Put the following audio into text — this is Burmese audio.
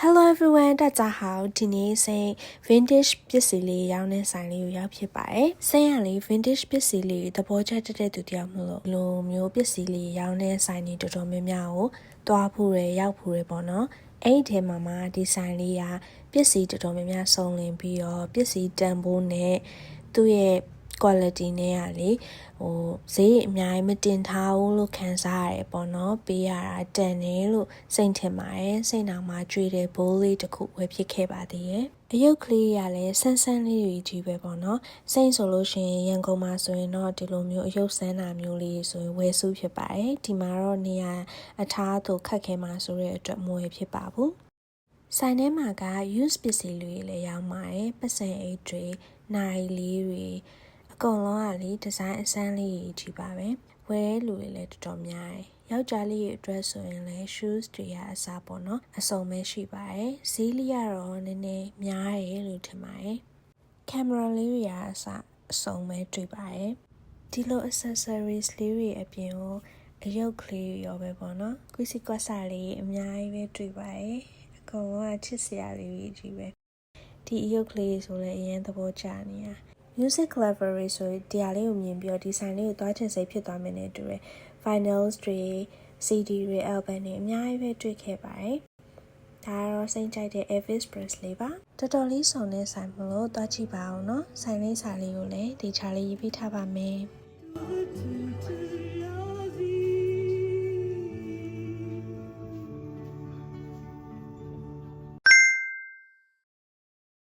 Hello everyone 大家好ဒီနေ့စိန် vintage ပစ္စည်းလေးရောင်းတဲ့ဆိုင်လေးကိုရောက်ဖြစ်ပါတယ်စိန်ရလေး vintage ပစ္စည်းလေးသဘောကျတဲ့သူတယောက်မလို့လိုမျိုးပစ္စည်းလေးရောင်းတဲ့ဆိုင်တွေတော်တော်များများကိုတွားဖို့ရရောက်ဖို့ရပေါ့နော်အဲ့ဒီထဲမှာဒီဆိုင်လေးကပစ္စည်းတော်တော်များများစုံလင်ပြီးတော့ပစ္စည်းတန်ဖိုးနဲ့သူ့ရဲ့quality နဲ့ရလေဈေးအများကြီးမတင်ထားဘူးလို့ခံစားရတယ်ပေါ့နော်ပေးရတာတန်တယ်လို့စိတ်ထင်ပါတယ်စိတ်နောင်မှာကြွေးတဲ့ဘိုးလေးတစ်ခုဝယ်ဖြစ်ခဲ့ပါသေးရဲ့အယုတ်ကလေးရလဲဆန်းဆန်းလေးတွေကြီးပဲပေါ့နော်စိတ်ဆိုလို့ရှိရင်ရန်ကုန်မှာဆိုရင်တော့ဒီလိုမျိုးအယုတ်ဆန်းတာမျိုးလေးဆိုရင်ဝယ်စုဖြစ်ပါတယ်ဒီမှာတော့နေရာအထားသူခက်ခဲမှာဆိုတဲ့အတွက်မဝယ်ဖြစ်ပါဘူးဆိုင်ထဲမှာက use ပစ္စည်းတွေလည်းရောင်းပါတယ်ပတ်စံအိတ်တွေနိုင်လေးတွေအကုန်လုံးကလေဒီဇိုင်းအစမ်းလေးကြီးပါပဲဝယ်တဲ့လူတွေလည်းတော်တော်များတယ်ယောက်ျားလေးရဲ့အတွက်ဆိုရင်လည်း shoes တွေရအစားပေါ့နော်အစုံပဲရှိပါတယ်ဈေးလေးကတော့နည်းနည်းများတယ်လို့ထင်ပါတယ်ကင်မရာလေးတွေရအစားအစုံပဲတွေ့ပါတယ်ဒီလို accessories လေးတွေအပြင်ကိုအယုတ်ကလေးရောပဲပေါ့နော်ကွီစီကွက်ဆာလေးအများကြီးပဲတွေ့ပါတယ်အကုန်လုံးကချစ်စရာလေးကြီးပဲဒီအယုတ်ကလေးဆိုလည်းအရင်သဘောကျနေတာmusic library ဆိုတရားလေးကိုမြင်ပြီးတော့ဒီဆိုင်လေးကိုသွားချင်စိတ်ဖြစ်သွားမယ်နဲ့တူတယ် vinyls တွေ CD တွေ album တွေအများကြီးပဲတွေ့ခဲ့ပါတယ်ဒါကတော့စိတ်ကြိုက်တဲ့ Elvis Presley ပါတော်တော်လေးစုံတဲ့ဆိုင်မလို့သွားကြည့်ပါအောင်နော်ဆိုင်လေးစာလေးကိုလည်းဒီချာလေးရေးပေးထားပါမယ်